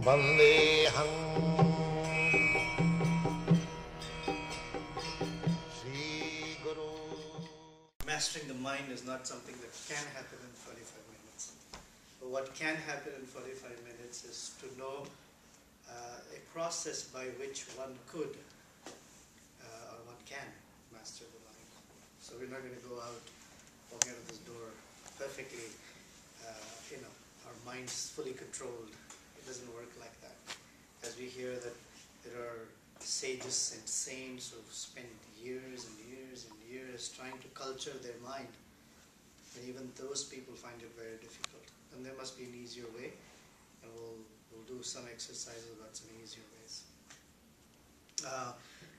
Vandeham Shri Guru. Mastering the mind is not something that can happen in 45 minutes. But what can happen in 45 minutes is to know a process by which one could or one can master the mind. So we're not going to go out, walk out of this door perfectly, our mind's fully controlled. It doesn't work like that. As we hear that there are sages and saints who've spent years and years and years trying to culture their mind, and even those people find it very difficult. And there must be an easier way, and we'll do some exercises about some easier ways.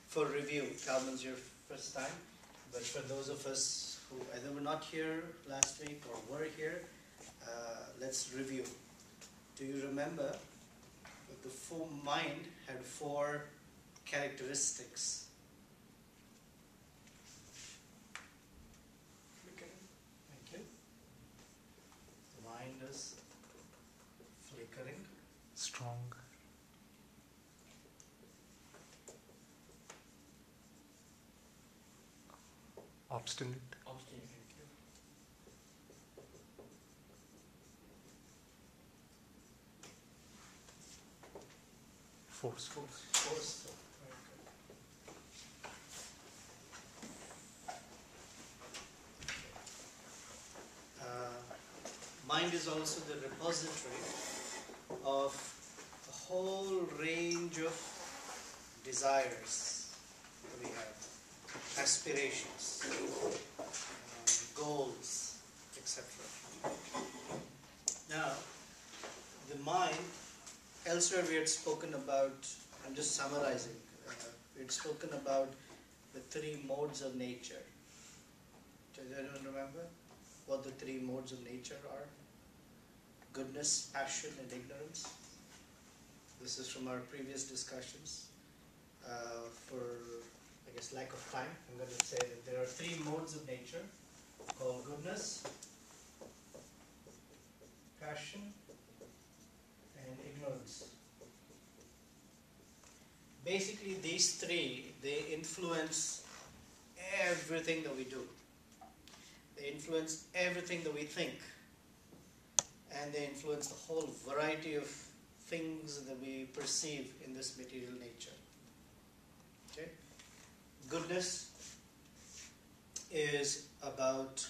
For review, Calvin's your first time, but for those of us who either were not here last week or were here, let's review. Do you remember that the mind had 4 characteristics? Thank you. The mind is flickering, strong, obstinate, forceful. forceful. Very good. Mind is also the repository of a whole range of desires that we have, aspirations, goals, etc. Now, the mind, elsewhere we had spoken about, I'm just summarizing, we had spoken about the 3 modes of nature. Does anyone remember what the 3 modes of nature are? Goodness, passion, and ignorance. This is from our previous discussions. For, I guess, lack of time, I'm going to say that there are 3 modes of nature called goodness, passion, and ignorance. Basically, these 3, they influence everything that we do. They influence everything that we think. And they influence the whole variety of things that we perceive in this material nature. Okay? Goodness is about,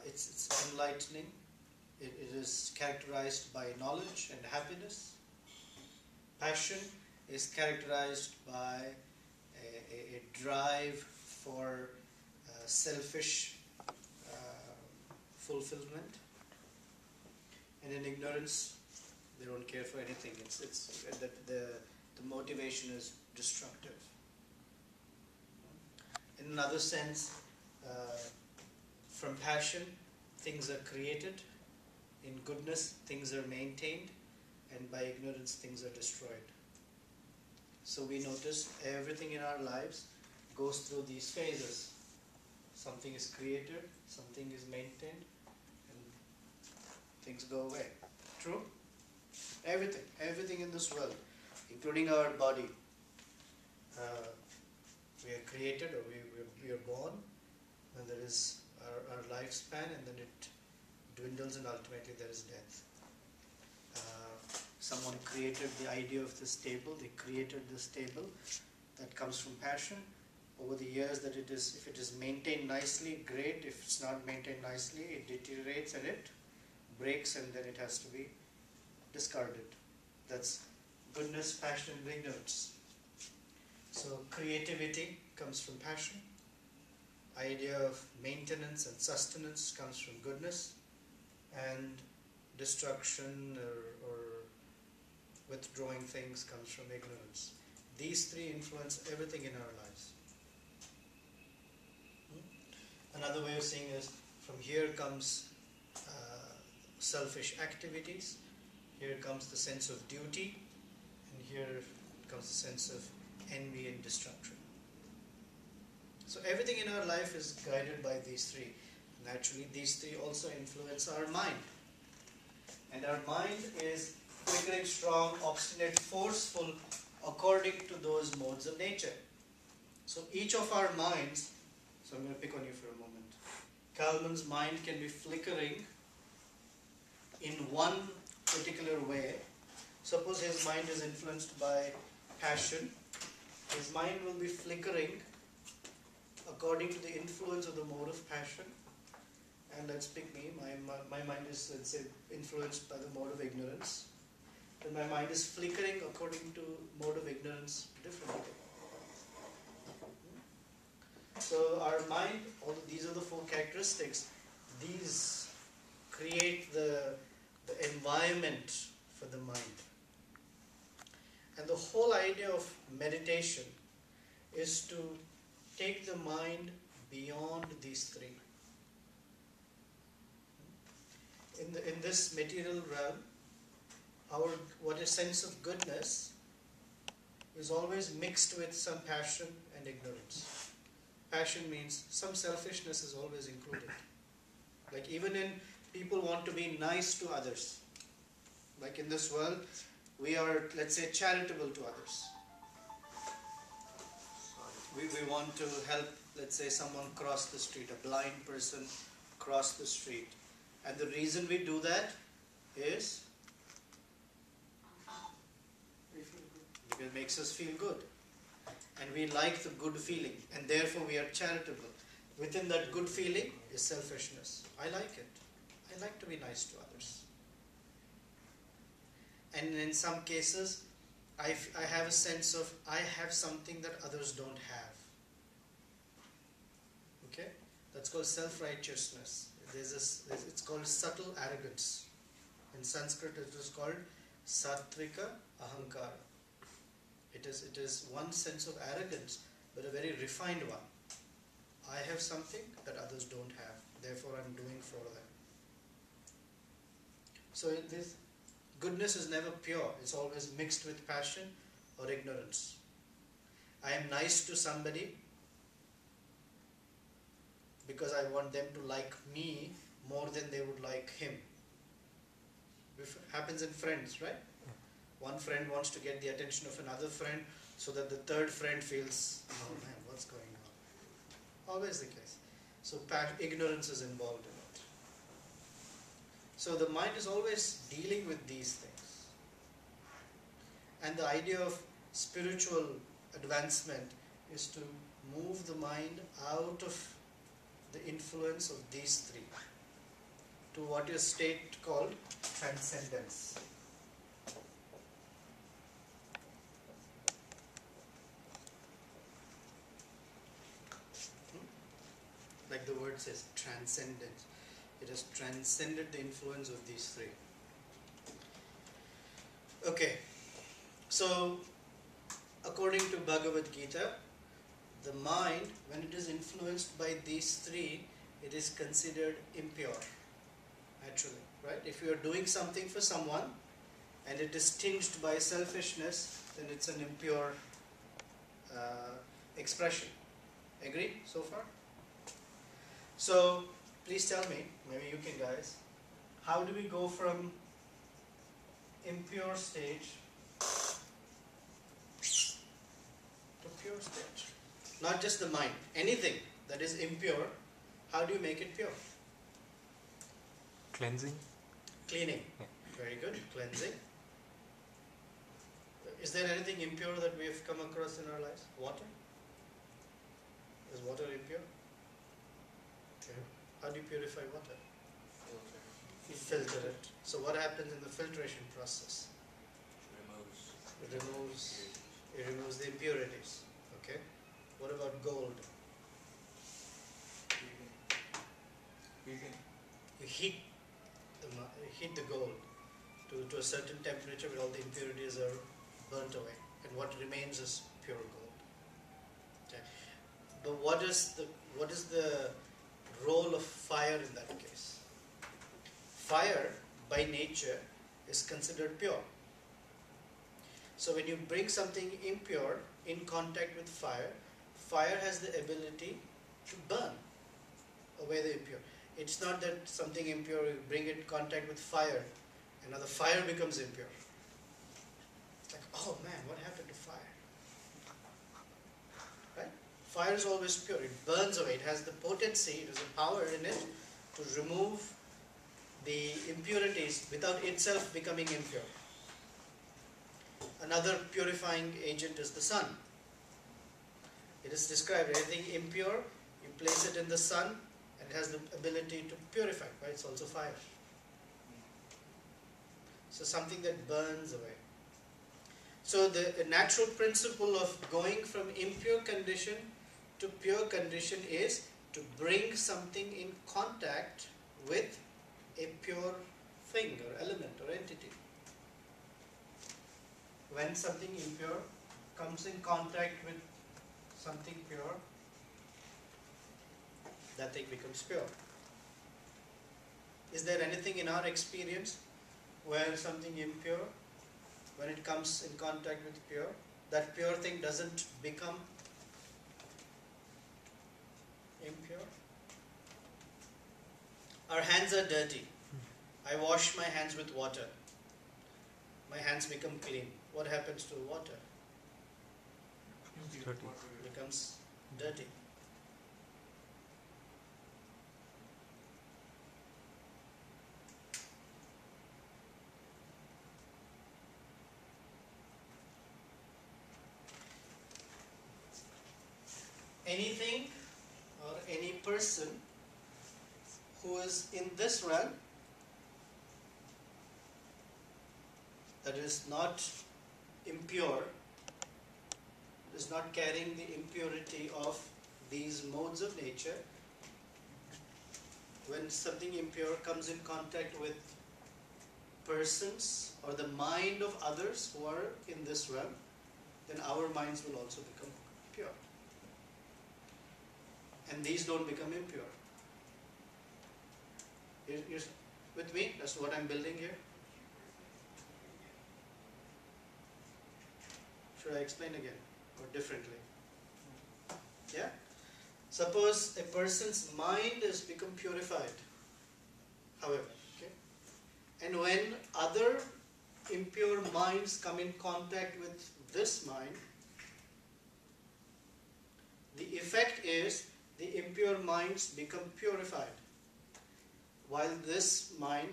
it's enlightening. It is characterized by knowledge and happiness. Passion is characterized by a drive for selfish fulfillment. And in ignorance, they don't care for anything. It's that the motivation is destructive. In another sense, from passion, things are created. In goodness, things are maintained, and by ignorance, things are destroyed. So we notice everything in our lives goes through these phases. Something is created, something is maintained, and things go away. True? Everything in this world, including our body. We are created, or we are born, and there is our lifespan, and then it dwindles, and ultimately there is death. Someone created the idea of this table. They created this table. That comes from passion. Over the years, that if it is maintained nicely, great. If it's not maintained nicely, it deteriorates and it breaks, and then it has to be discarded. That's goodness, passion, and ignorance. So creativity comes from passion. Idea of maintenance and sustenance comes from goodness, and destruction or withdrawing things comes from ignorance. These 3 influence everything in our lives. Another way of seeing is, from here comes selfish activities, here comes the sense of duty, and here comes the sense of envy and destruction. So everything in our life is guided by these 3. Naturally, these 3 also influence our mind. And our mind is flickering, strong, obstinate, forceful, according to those modes of nature. So each of our minds, so I'm going to pick on you for a moment. Kalman's mind can be flickering in one particular way. Suppose his mind is influenced by passion. His mind will be flickering according to the influence of the mode of passion. And let's pick me, my mind is, let's say, influenced by the mode of ignorance. Then my mind is flickering according to mode of ignorance differently. So our mind, these are the four characteristics. These create the environment for the mind. And the whole idea of meditation is to take the mind beyond these three. In this material realm, what is sense of goodness is always mixed with some passion and ignorance. Passion means some selfishness is always included. Like even in people want to be nice to others. Like in this world, we are, let's say, charitable to others. We want to help, let's say, someone cross the street, a blind person cross the street. And the reason we do that is because it makes us feel good. And we like the good feeling, and therefore we are charitable. Within that good feeling is selfishness. I like it. I like to be nice to others. And in some cases, I have a sense of I have something that others don't have. Okay? That's called self-righteousness. It's called subtle arrogance. In Sanskrit it is called sattvika ahankara. It is one sense of arrogance, but a very refined one. I have something that others don't have, therefore I'm doing for them. So this goodness is never pure, it's always mixed with passion or ignorance. I am nice to somebody because I want them to like me more than they would like him. It happens in friends, right? One friend wants to get the attention of another friend so that the third friend feels, oh man, what's going on? Always the case. So ignorance is involved in it. So the mind is always dealing with these things. And the idea of spiritual advancement is to move the mind out of the influence of these three to what is state called transcendence. Like the word says, transcendence. It has transcended the influence of these three. Okay, so according to Bhagavad Gita, the mind, when it is influenced by these three, it is considered impure, actually, right? If you are doing something for someone and it is tinged by selfishness, then it's an impure expression. Agree so far? So, please tell me, maybe you can guys, how do we go from impure stage to pure stage? Not just the mind, anything that is impure, how do you make it pure? Cleansing. Cleaning. Yeah. Very good. Cleansing. Is there anything impure that we have come across in our lives? Water? Is water impure? Okay. How do you purify water? You filter it. So what happens in the filtration process? It removes the impurities. Okay. What about gold? You heat the gold to a certain temperature where all the impurities are burnt away, and what remains is pure gold. Okay. But what is the role of fire in that case? Fire, by nature, is considered pure. So when you bring something impure in contact with fire, fire has the ability to burn away the impure. It's not that something impure, you bring it in contact with fire, and now the fire becomes impure. like, oh man, what happened to fire? Right? Fire is always pure. It burns away. It has the potency, it has the power in it to remove the impurities without itself becoming impure. Another purifying agent is the sun. It is described, anything impure, you place it in the sun and it has the ability to purify. Right? It's also fire. So something that burns away. So the natural principle of going from impure condition to pure condition is to bring something in contact with a pure thing or element or entity. When something impure comes in contact with something pure, that thing becomes pure. Is there anything in our experience where something impure, when it comes in contact with pure, that pure thing doesn't become impure? Our hands are dirty. I wash my hands with water. My hands become clean. What happens to water? It's dirty. It becomes dirty. Anything or any person who is in this realm that is not impure, is not carrying the impurity of these modes of nature, when something impure comes in contact with persons or the mind of others who are in this realm, then our minds will also become pure. And these don't become impure. You're with me? That's what I'm building here. Should I explain again or differently? Yeah? Suppose a person's mind has become purified, however, okay? And when other impure minds come in contact with this mind, the effect is the impure minds become purified, while this mind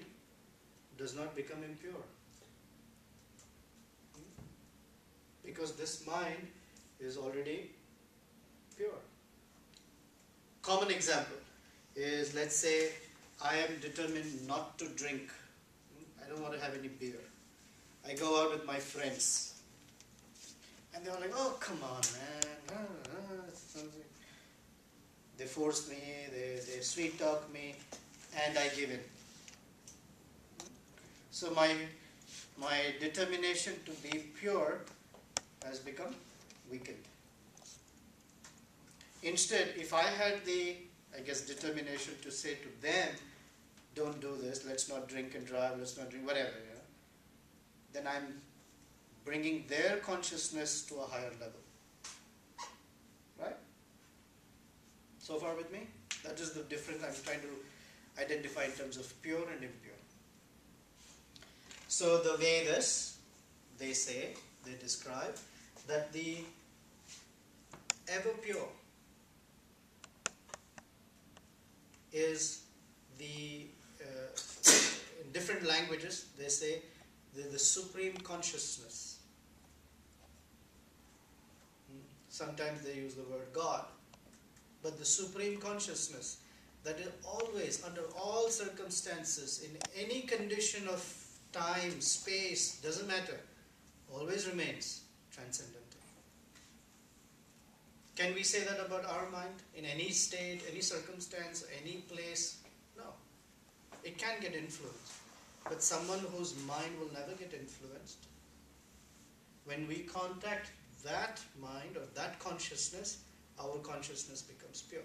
does not become impure. Because this mind is already pure. Common example is, let's say I am determined not to drink. I don't want to have any beer. I go out with my friends. And they're like, oh, come on, man. They force me, they sweet talk me, and I give in. So my determination to be pure has become weakened. Instead, if I had the, determination to say to them, don't do this, let's not drink and drive, let's not drink, whatever, then I'm bringing their consciousness to a higher level. Right? So far with me? That is the difference I'm trying to identify in terms of pure and impure. So the Vedas, they describe that the ever pure is the, in different languages, they say the supreme consciousness. Sometimes they use the word God. But the supreme consciousness that is always, under all circumstances, in any condition of time, space, doesn't matter, always remains transcendental. Can we say that about our mind? In any state, any circumstance, any place? No. It can get influenced. But someone whose mind will never get influenced, when we contact that mind or that consciousness, our consciousness becomes pure.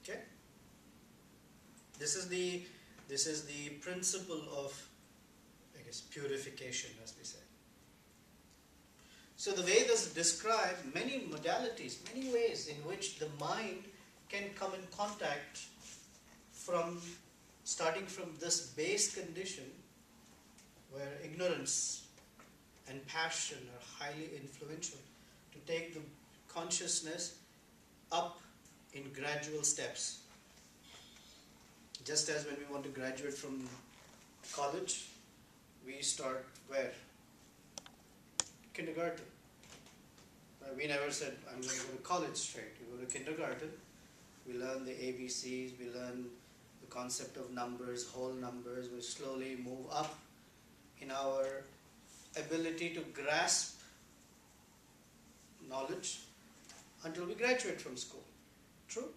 Okay? This is the principle of, purification, as we say. So the Vedas describe many modalities, many ways in which the mind can come in contact starting from this base condition where ignorance and passion are highly influential, to take the consciousness up in gradual steps. Just as when we want to graduate from college, we start where? Kindergarten. We never said, I'm going to go to college straight. We go to kindergarten, we learn the ABCs, we learn the concept of numbers, whole numbers. We slowly move up in our ability to grasp knowledge until we graduate from school. True?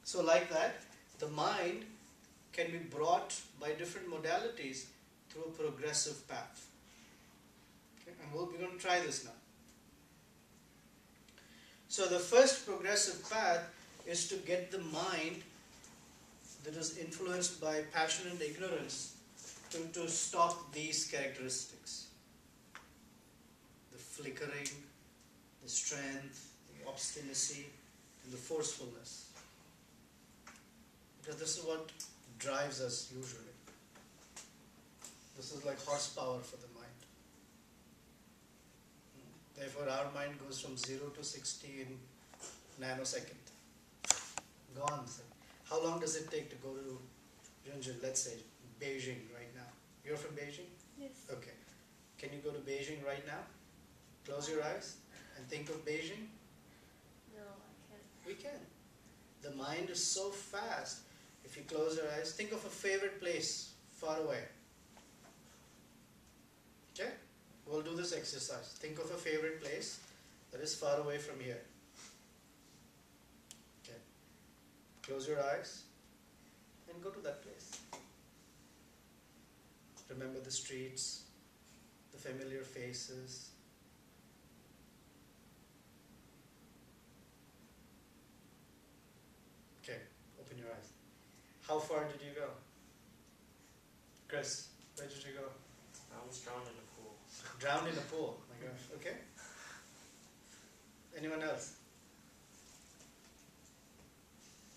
So like that, the mind can be brought by different modalities through a progressive path. Okay? And we're going to try this now. So the first progressive path is to get the mind that is influenced by passion and ignorance to stop these characteristics. The flickering, the strength, the obstinacy, and the forcefulness. Because this is what drives us usually. This is like horsepower for the mind. Therefore, our mind goes from 0 to 60 in nanosecond. Gone. How long does it take to go to, let's say, Beijing right now? You're from Beijing? Yes. Okay. Can you go to Beijing right now? Close your eyes and think of Beijing? No, I can't. We can. The mind is so fast. If you close your eyes, think of a favorite place far away. Okay? We'll do this exercise. Think of a favorite place that is far away from here. Okay. Close your eyes and go to that place. Remember the streets, the familiar faces. Okay, open your eyes. How far did you go? Chris, where did you go? I was drowned in a pool. Drowned in a pool. My gosh. Okay. Anyone else?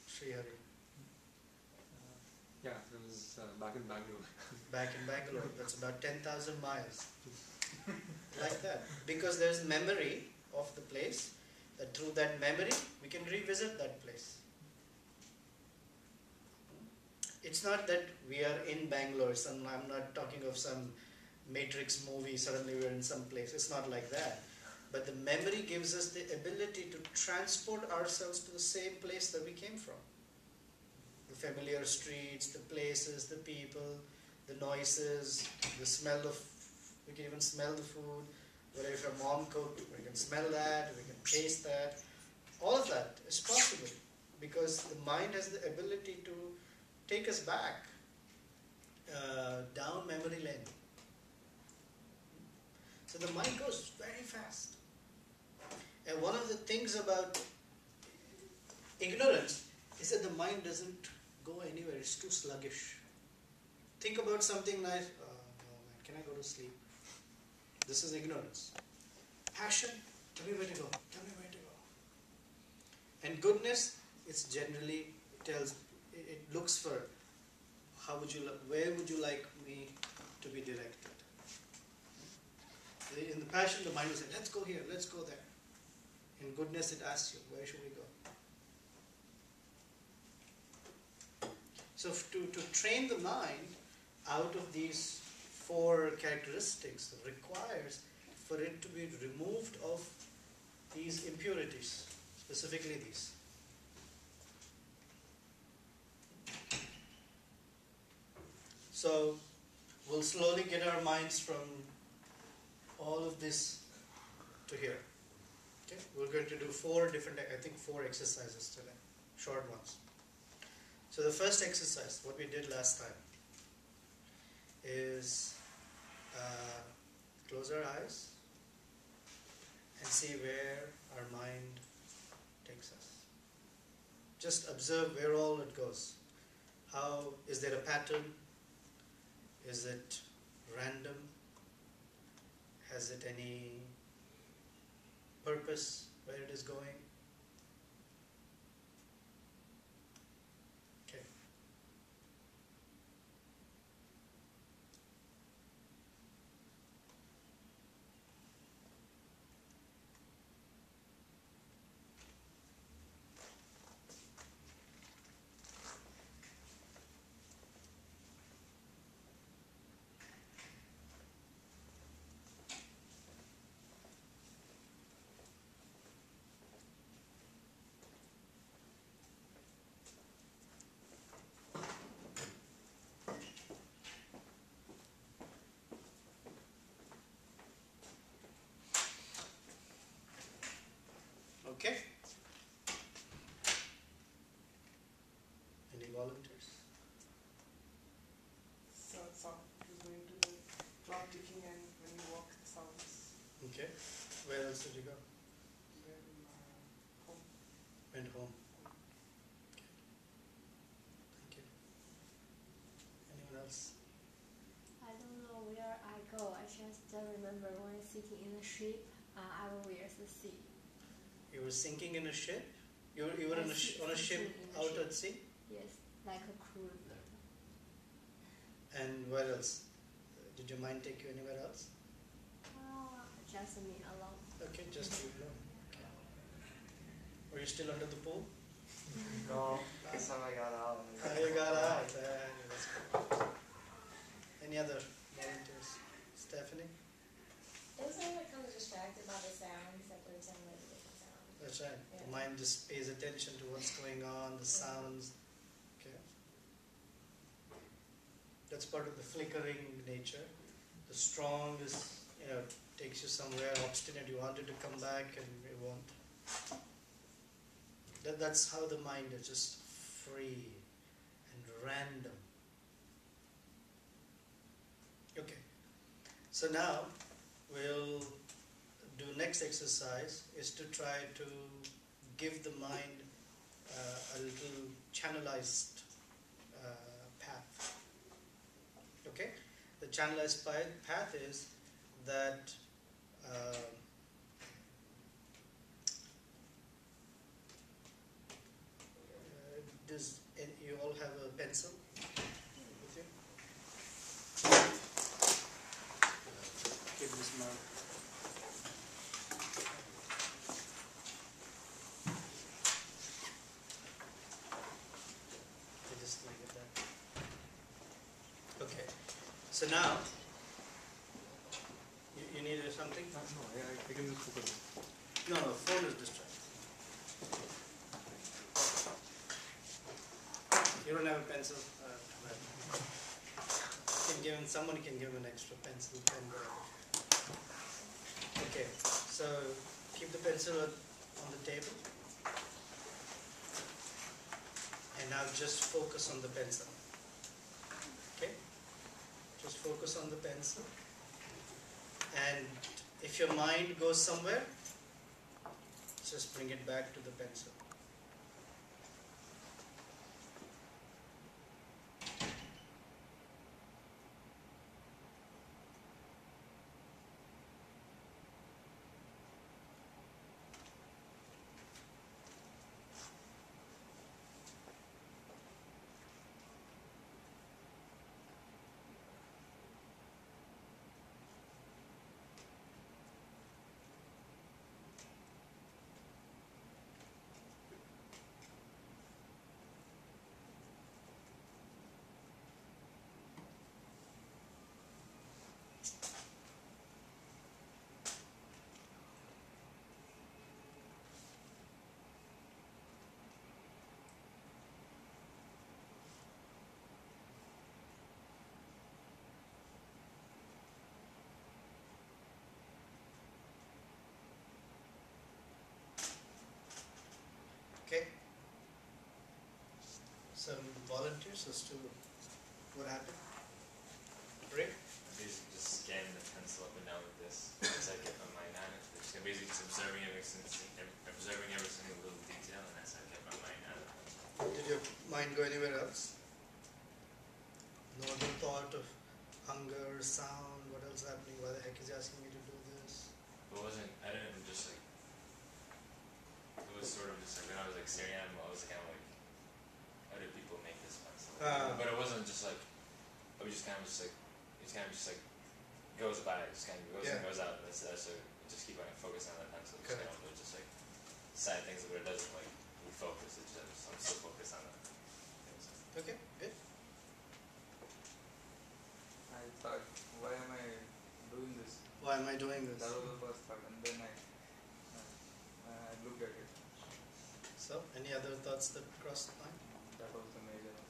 Srihari. Yeah, it was back in Bangalore. Back in Bangalore. That's about 10,000 miles. Like that. Because there's memory of the place, that through that memory we can revisit that place. It's not that we are in Bangalore. I'm not talking of some Matrix movie, suddenly we're in some place. It's not like that. But the memory gives us the ability to transport ourselves to the same place that we came from. The familiar streets, the places, the people, the noises, the smell of, we can even smell the food. Whether if your mom cooked, we can smell that, we can taste that. All of that is possible because the mind has the ability to take us back down memory lane. So the mind goes very fast. And one of the things about ignorance is that the mind doesn't go anywhere. It's too sluggish. Think about something nice. Oh, no, man, can I go to sleep? This is ignorance. Passion, tell me where to go. Tell me where to go. And goodness, it's generally, it looks for where would you like me to be directed? In the passion, the mind will say, let's go here, let's go there. In goodness, it asks you, where should we go? So to train the mind out of these 4 characteristics requires for it to be removed of these impurities, specifically these. So we'll slowly get our minds from all of this to here. Okay? We're going to do 4 exercises today, short ones. So the first exercise, what we did last time, is close our eyes and see where our mind takes us. Just observe where all it goes. Is there a pattern? Is it random? Has it any purpose where it is going? Okay. Okay? Any volunteers? So sound is going to the clock ticking, and when you walk, the sounds. Okay. Where else did you go? Then home. Went home. Okay. Thank you. Anyone else? I don't know where I go. I just remember when sitting in a ship, I will wear the sea. You were sinking in a ship? You were on a ship Sinking in a out ship. at sea? Yes, like a cruise. And where else? Did your mind take you anywhere else? Just me alone. Okay, just you alone. Okay. Were you still under the pool? No, this time I got out. You got out. That's good. Any other volunteers? Stephanie? It was like kind of distracted by the sounds, like every time there was a different sound. That's right. Yeah. The mind just pays attention to what's going on, the sounds. Okay. That's part of the flickering nature. The strong is, takes you somewhere, obstinate, you wanted to come back and you won't. That's how the mind is, just free and random. Okay. So now we'll do next exercise is to try to give the mind a little channelized path. Okay? The channelized path is that you all have a pencil with you? Keep this mark. Just leave it there. Okay. So now, you needed something? No, I can just focus. No, phone is distracting. You don't have a pencil? Someone can give him an extra pencil, pen, whatever. Okay, so keep the pencil on the table. And now just focus on the pencil. Okay? Just focus on the pencil. And if your mind goes somewhere, just bring it back to the pencil. Okay? Some volunteers as to what happened? Rick? I basically just scanning the pencil up and down with this as I get my mind on it. I'm basically just observing every single little detail, and that's how I kept my mind on it. Did your mind go anywhere else? No other thought of hunger, sound, what else happening? Why the heck is he asking me to do this? I didn't just like, it was sort of just like, when I was like staring at him, I was kind of like, how did people make this pencil? But it wasn't just like, I was just kind of just like, it's kind of just like, goes by, it just kind of goes and goes out, and that's so just keep on focusing on that pencil, just kind of just like, side things, but it doesn't like, refocus, it's just, I'm still focused on that. Okay, good. I thought, why am I doing this? Why am I doing this? That was the first thought, and then I looked at it. So, any other thoughts that crossed the mind? That was the major one.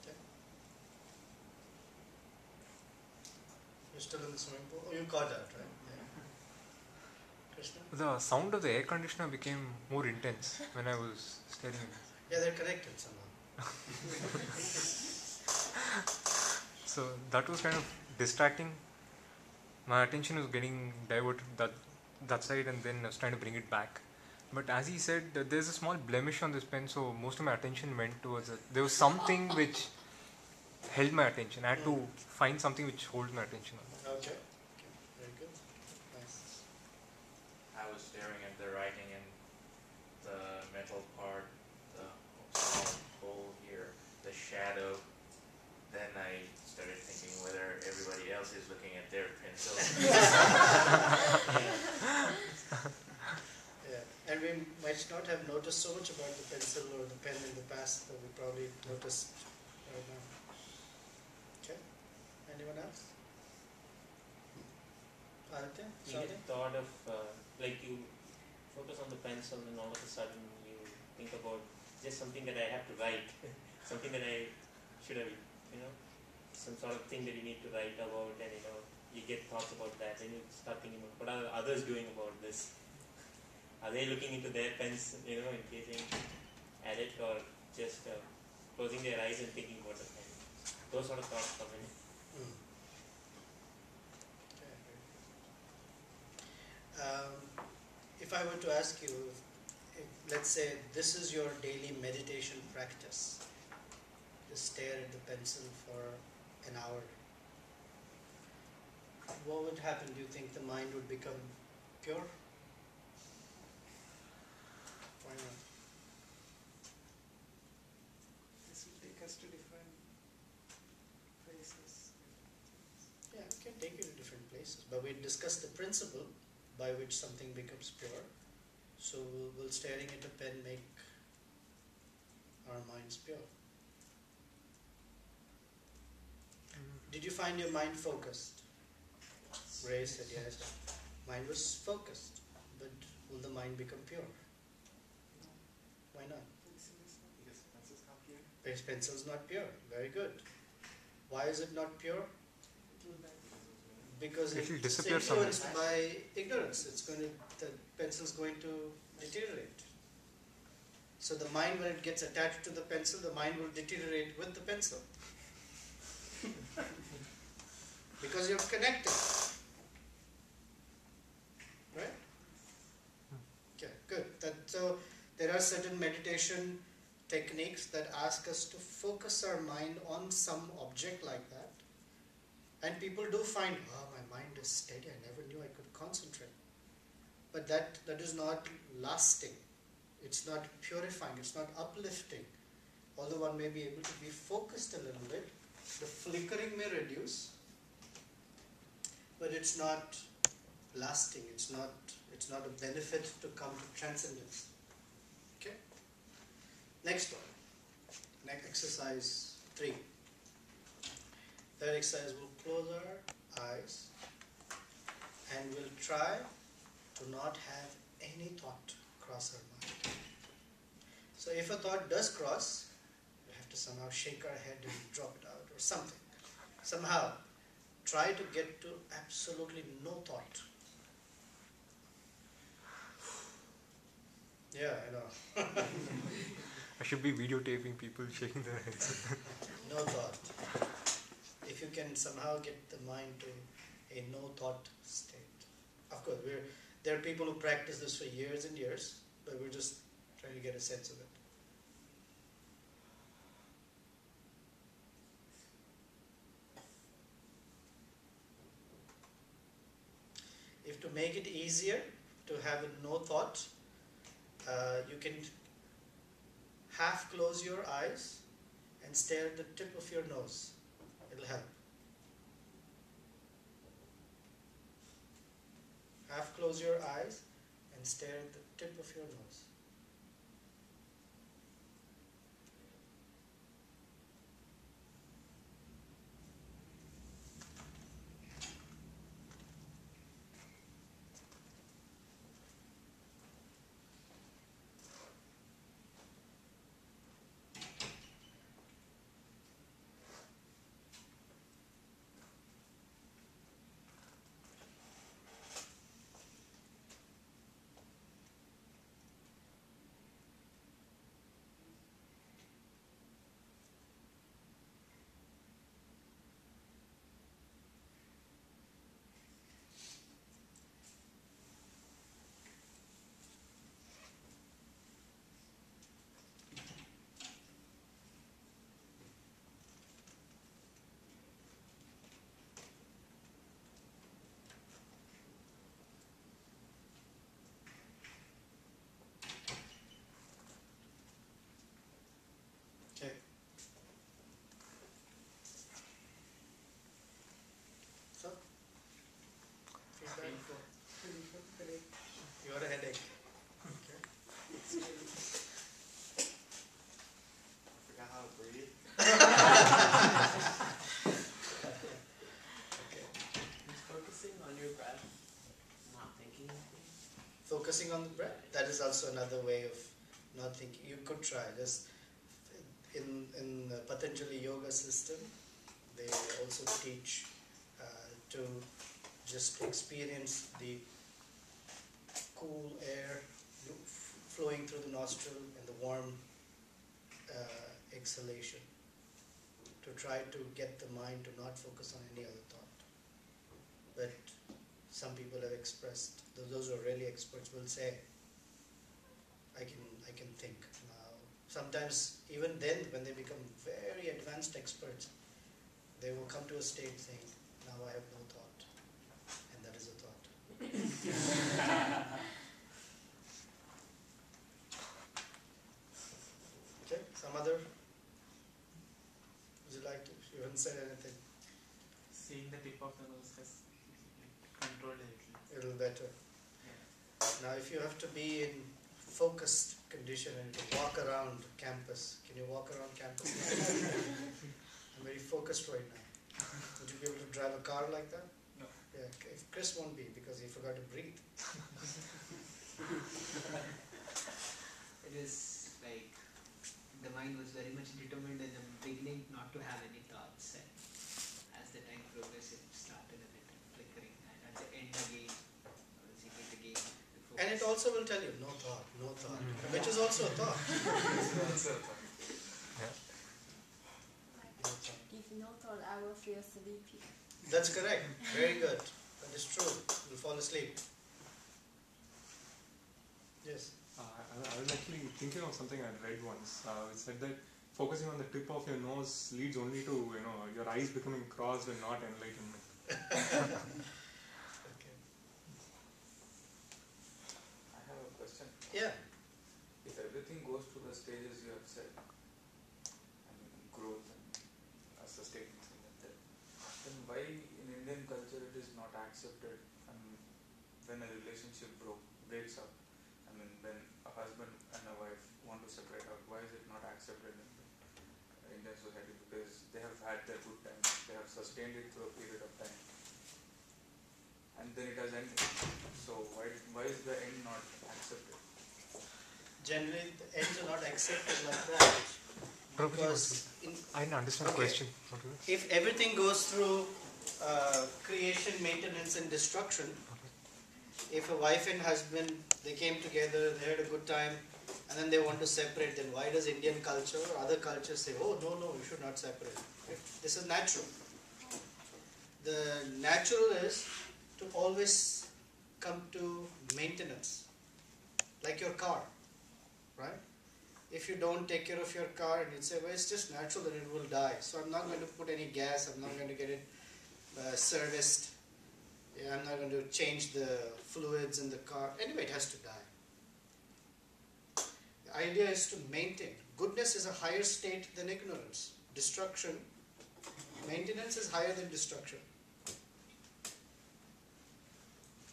Okay. You're still in the swimming pool? Oh, you got out, right? Yeah. Krishna? The sound of the air conditioner became more intense when I was staring at it. Yeah, they're connected somehow. So that was kind of distracting. My attention was getting diverted that side, and then I was trying to bring it back. But as he said, there's a small blemish on this pen, so most of my attention went towards it. There was something which held my attention. I had to find something which holds my attention. Okay. Very good. Nice. I was staring at the writing and the metal part, the small hole here, the shadow. Then I started thinking whether everybody else is looking at their pencil. Yeah. And we might not have noticed so much about the pencil or the pen in the past, but we probably noticed right now. Okay. Anyone else? Aditya? You Shadi? get thought of, like you focus on the pencil and all of a sudden you think about just something that I have to write, something that I should have, some sort of thing that you need to write about, and you get thoughts about that, and you start thinking about what are others doing about this? Are they looking into their pens, in case at it, or just closing their eyes and thinking about the pen? Those sort of thoughts come in. Okay, if I were to ask you, if, let's say this is your daily meditation practice, just stare at the pencil for an hour, what would happen? Do you think the mind would become pure? Why not? This will take us to different places. Yeah, it can take you to different places, but we discussed the principle by which something becomes pure. So will staring at a pen make our minds pure? Did you find your mind focused? Ray said yes. Mind was focused, but will the mind become pure? Why not? Because pencil's not pure. Pencil's not pure. Very good. Why is it not pure? Because It will it's disappear somewhere. influenced by ignorance. The pencil's going to deteriorate. So the mind, when it gets attached to the pencil, the mind will deteriorate with the pencil. Because you're connected. Right? Okay, good. So there are certain meditation techniques that ask us to focus our mind on some object like that. And people do find, oh, my mind is steady, I never knew I could concentrate. But that is not lasting. It's not purifying, it's not uplifting. Although one may be able to be focused a little bit, the flickering may reduce, but it's not lasting, it's not a benefit to come to transcendence. Okay? Next one. Next exercise 3. That exercise will close our eyes and we'll try to not have any thought cross our mind. So if a thought does cross, we have to somehow shake our head and drop it out or something. Somehow try to get to absolutely no thought. Yeah, I know. I should be videotaping people shaking their heads. No thought. If you can somehow get the mind to a no thought state. Of course, there are people who practice this for years and years, but we're just trying to get a sense of it. If to make it easier to have a no thought, you can half close your eyes and stare at the tip of your nose. It'll help. Half close your eyes and stare at the tip of your nose. focusing on the breath. That is also another way of not thinking. You could try. Just in the Patanjali yoga system, they also teach to just experience the cool air flowing through the nostril and the warm exhalation, to try to get the mind to not focus on any other thought. But some people have expressed, those who are really experts will say, I can think now. Sometimes even then, when they become very advanced experts, they will come to a state saying, now I have no thought, and that is a thought. Okay, some other? Would you like to? You haven't said anything. Seeing the tip of the nose has controlled A little better. Now, if you have to be in focused condition and to walk around campus, can you walk around campus? I'm very focused right now. Would you be able to drive a car like that? No. Yeah, if Chris won't be because he forgot to breathe. It is like the mind was very much determined in the beginning not to have any thoughts, and as the time progressed it started a bit flickering, and at the end again, once you get again the focus. And it also will tell you, no thought, which is also a thought. If no thought, I will feel sleepy. That's correct. Very good. That is true. You'll fall asleep. Yes. I was actually thinking of something I read once. It said that focusing on the tip of your nose leads only to your eyes becoming crossed and not enlightenment. Okay. I have a question. Yeah. If everything goes through the stages you have said, I mean growth and sustenance and that, then why in Indian culture it is not accepted? I mean, when a relationship breaks up, I mean, when a husband and a wife want to separate out, why is it not accepted in the Indian society? Because they have had their good times, they have sustained it through a period of time, and then it has ended. So why is the end not accepted? Generally, the ends are not accepted like that. Because I didn't understand the question. If everything goes through creation, maintenance and destruction, if a wife and husband, they came together, they had a good time, and then they want to separate, then why does Indian culture or other cultures say, oh no, you should not separate? This is natural. The natural is to always come to maintenance, like your car, right? If you don't take care of your car and you say, well, it's just natural that it will die, so I'm not going to put any gas, I'm not going to get it serviced, I'm not going to change the fluids in the car, anyway it has to die. The idea is to maintain. Goodness is a higher state than ignorance. Destruction, maintenance is higher than destruction.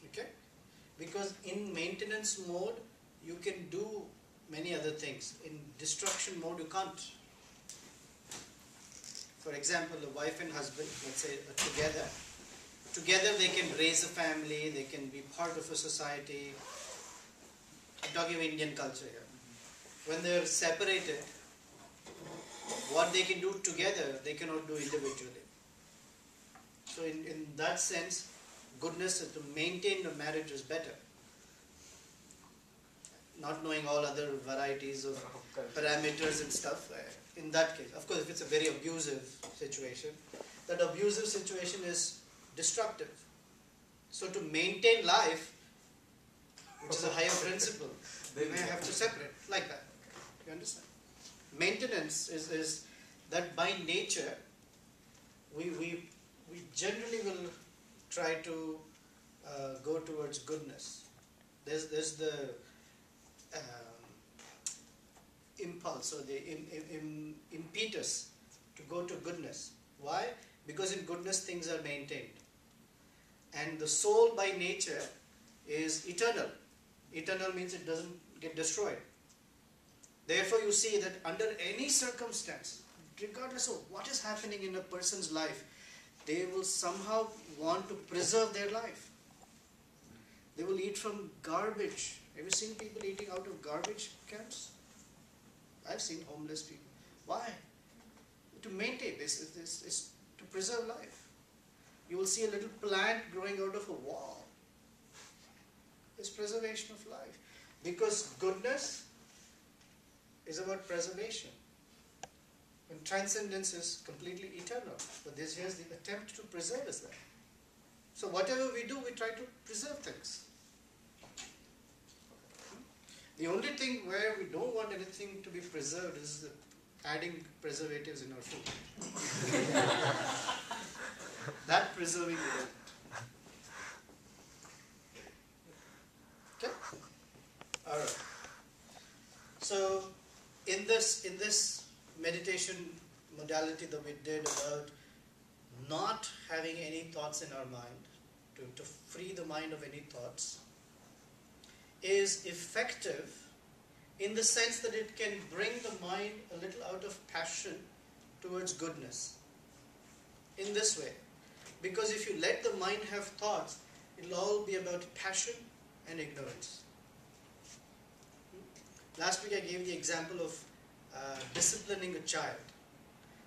Okay? Because in maintenance mode, you can do many other things. In destruction mode, you can't. For example, a wife and husband, let's say, are together. Together they can raise a family, they can be part of a society. I'm talking of Indian culture here. When they are separated, what they can do together, they cannot do individually. So in that sense, goodness to maintain a marriage is better. Not knowing all other varieties of parameters and stuff, in that case, of course, if it's a very abusive situation, that abusive situation is destructive. So to maintain life, which is a higher principle, they may have to separate, like that. You understand? Maintenance is that by nature, we generally will try to go towards goodness. There's the impulse or the impetus to go to goodness. Why? Because in goodness things are maintained. And the soul by nature is eternal. Eternal means it doesn't get destroyed. Therefore you see that under any circumstance, regardless of what is happening in a person's life, they will somehow want to preserve their life. They will eat from garbage Have you seen people eating out of garbage cans? I've seen homeless people. Why? To maintain this is to preserve life. You will see a little plant growing out of a wall. It's preservation of life. Because goodness is about preservation. And transcendence is completely eternal. But this here's the attempt to preserve is there. So whatever we do, we try to preserve things. The only thing where we don't want anything to be preserved is adding preservatives in our food. That preserving we don't. Okay? Alright. So in this meditation modality that we did about not having any thoughts in our mind, to free the mind of any thoughts, is effective in the sense that it can bring the mind a little out of passion towards goodness. In this way. Because if you let the mind have thoughts, it will all be about passion and ignorance. Last week I gave the example of disciplining a child.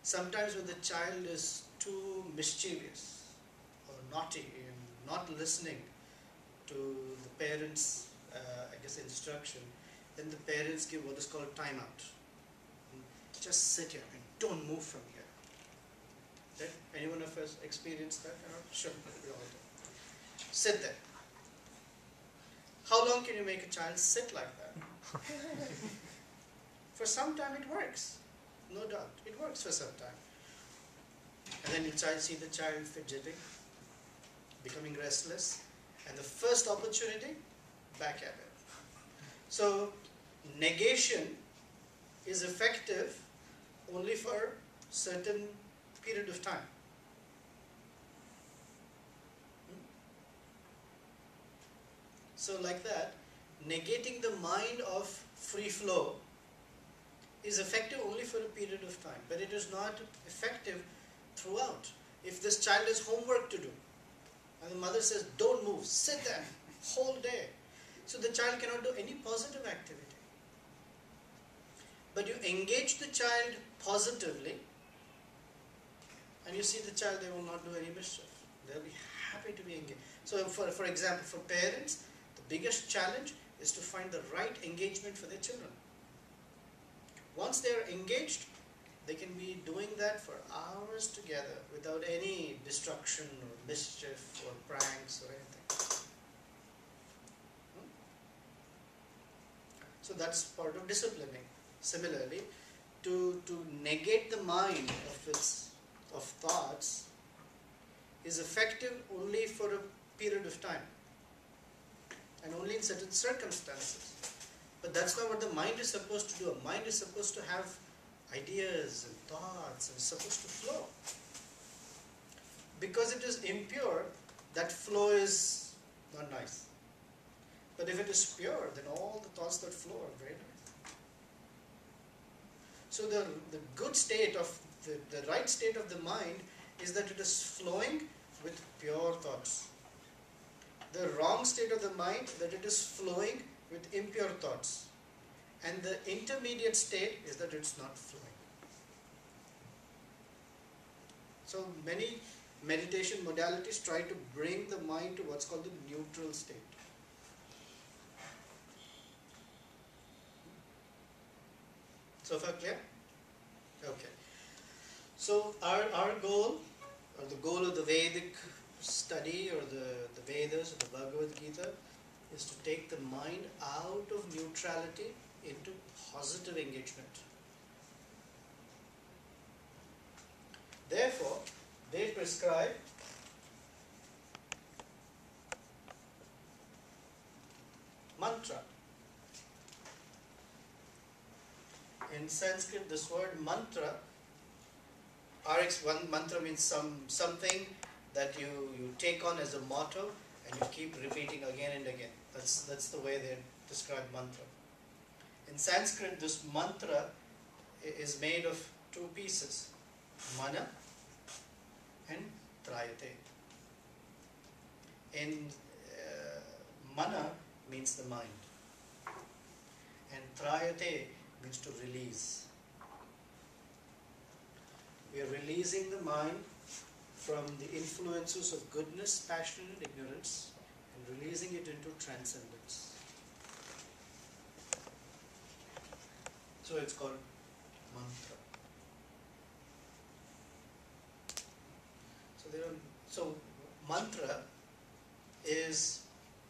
Sometimes when the child is too mischievous or naughty and not listening to the parents' instruction, then the parents give what is called timeout. Just sit here and don't move from here. Right? Anyone of us experienced that? Sure, we all do. Sit there. How long can you make a child sit like that? For some time it works. No doubt. It works for some time. And then you see the child fidgeting, becoming restless, and the first opportunity, back at it. So, negation is effective only for a certain period of time. So like that, negating the mind of free flow is effective only for a period of time, but it is not effective throughout. If this child has homework to do, and the mother says, don't move, sit there, whole day. So the child cannot do any positive activity. But you engage the child positively, and you see the child, they will not do any mischief. They'll be happy to be engaged. So for example, for parents, the biggest challenge is to find the right engagement for their children. Once they are engaged, they can be doing that for hours together without any destruction or mischief or pranks or anything. So that's part of disciplining. Similarly, to negate the mind of thoughts is effective only for a period of time and only in certain circumstances. But that's not what the mind is supposed to do. A mind is supposed to have ideas and thoughts and it's supposed to flow. Because it is impure, that flow is not nice. But if it is pure, then all the thoughts that flow are very nice. So the good state of, the right state of the mind is that it is flowing with pure thoughts. The wrong state of the mind, that it is flowing with impure thoughts. And the intermediate state is that it's not flowing. So many meditation modalities try to bring the mind to what's called the neutral state. So far clear? Okay. So our goal, or the goal of the Vedic study, or the Vedas, or the Bhagavad Gita, is to take the mind out of neutrality into positive engagement. Therefore, they prescribe mantra. In Sanskrit, this word mantra, one mantra means something that you take on as a motto and you keep repeating again and again. That's the way they describe mantra. In Sanskrit, this mantra is made of two pieces, mana and trayate. And mana means the mind. And trayate means to release. We are releasing the mind from the influences of goodness, passion and ignorance and releasing it into transcendence. So it's called mantra. So mantra is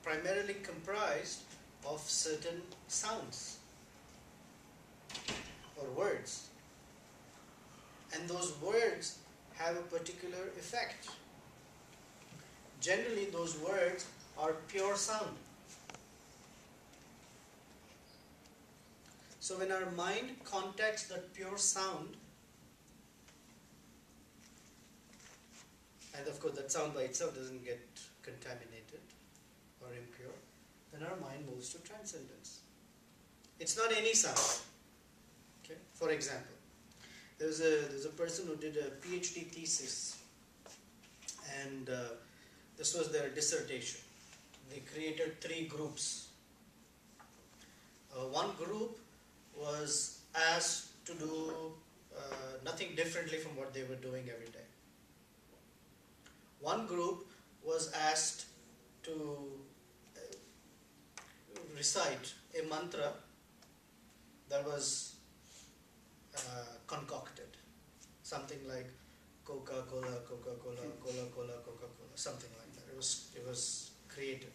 primarily comprised of certain sounds or words. And those words have a particular effect. Generally, those words are pure sound. So when our mind contacts that pure sound, and of course that sound by itself doesn't get contaminated or impure, then our mind moves to transcendence. It's not any sound. Okay? For example, there's a person who did a PhD thesis, and this was their dissertation. They created 3 groups. One group was asked to do nothing differently from what they were doing every day. One group was asked to recite a mantra that was concocted. Something like Coca-Cola, Coca-Cola, Coca-Cola, Coca-Cola, something like that. It was created.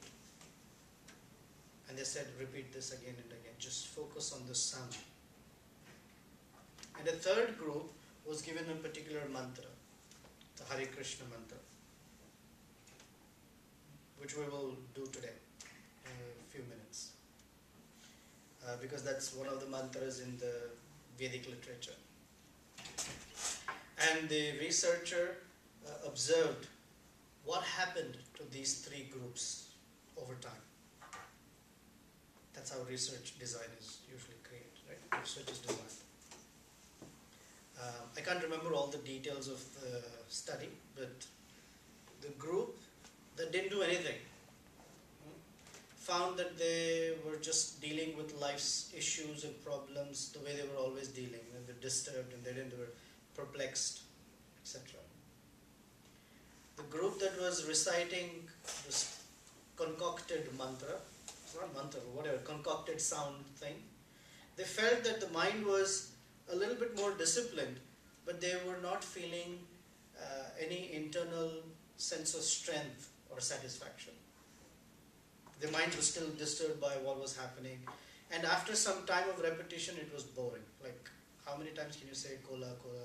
And they said, repeat this again and again. Just focus on the sound. And a third group was given a particular mantra, the Hare Krishna mantra, which we will do today in a few minutes. Because that's one of the mantras in the Vedic literature. And the researcher observed what happened to these 3 groups over time. That's how research design is usually created, right? Research is designed. I can't remember all the details of the study, but the group that didn't do anything found that they were just dealing with life's issues and problems the way they were always dealing. They were disturbed and they were perplexed, etc. The group that was reciting this concocted mantra, it's not mantra, whatever, concocted sound thing, they felt that the mind was a little bit more disciplined, but they were not feeling any internal sense of strength or satisfaction. The mind was still disturbed by what was happening, and after some time of repetition it was boring. Like, how many times can you say cola, cola?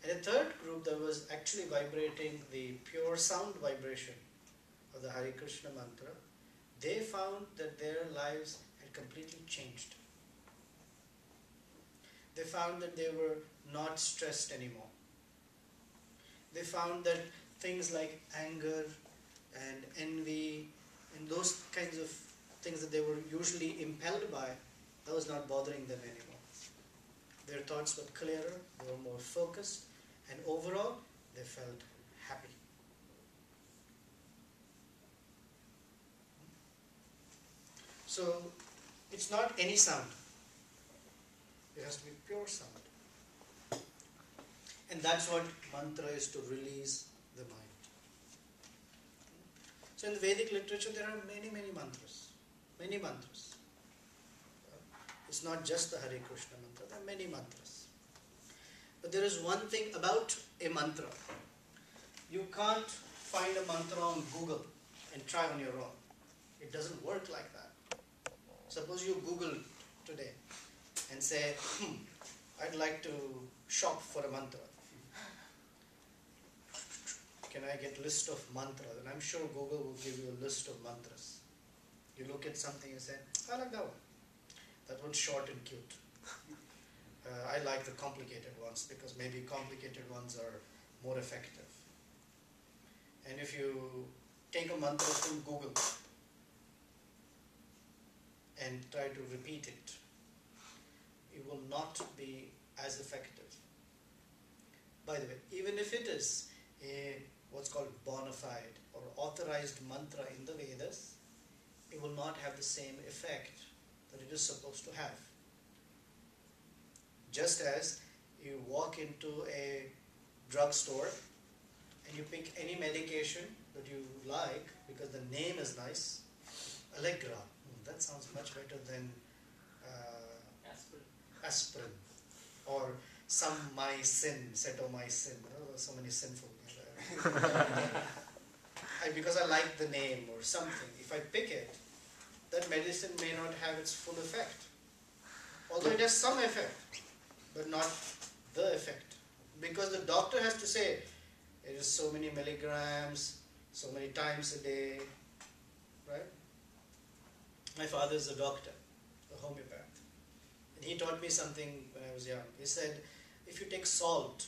And a third group that was actually vibrating the pure sound vibration of the Hare Krishna mantra, they found that their lives had completely changed. They found that they were not stressed anymore. They found that things like anger and envy and those kinds of things that they were usually impelled by, that was not bothering them anymore. Their thoughts were clearer, they were more focused, and overall they felt happy. So it's not any sound. It has to be pure sound. And that's what mantra is, to release the mind. So in the Vedic literature there are many, many mantras. Many mantras. It's not just the Hare Krishna mantra, there are many mantras. But there is one thing about a mantra. You can't find a mantra on Google and try on your own. It doesn't work like that. Suppose you Google today and say, I'd like to shop for a mantra. Can I get a list of mantras? And I'm sure Google will give you a list of mantras. You look at something and say, I like that one. That one's short and cute. I like the complicated ones because maybe complicated ones are more effective. And if you take a mantra from Google and try to repeat it, it will not be as effective. By the way, even if it is a what's called bona fide or authorized mantra in the Vedas, it will not have the same effect that it is supposed to have. Just as you walk into a drugstore and you pick any medication that you like because the name is nice, Allegra, that sounds much better than aspirin, or some cetomycin, so many sinful. Because I like the name or something, if I pick it, that medicine may not have its full effect. Although it has some effect, but not the effect. Because the doctor has to say, it is so many milligrams, so many times a day, right? My father is a doctor, a homeopath. And he taught me something when I was young. He said, if you take salt,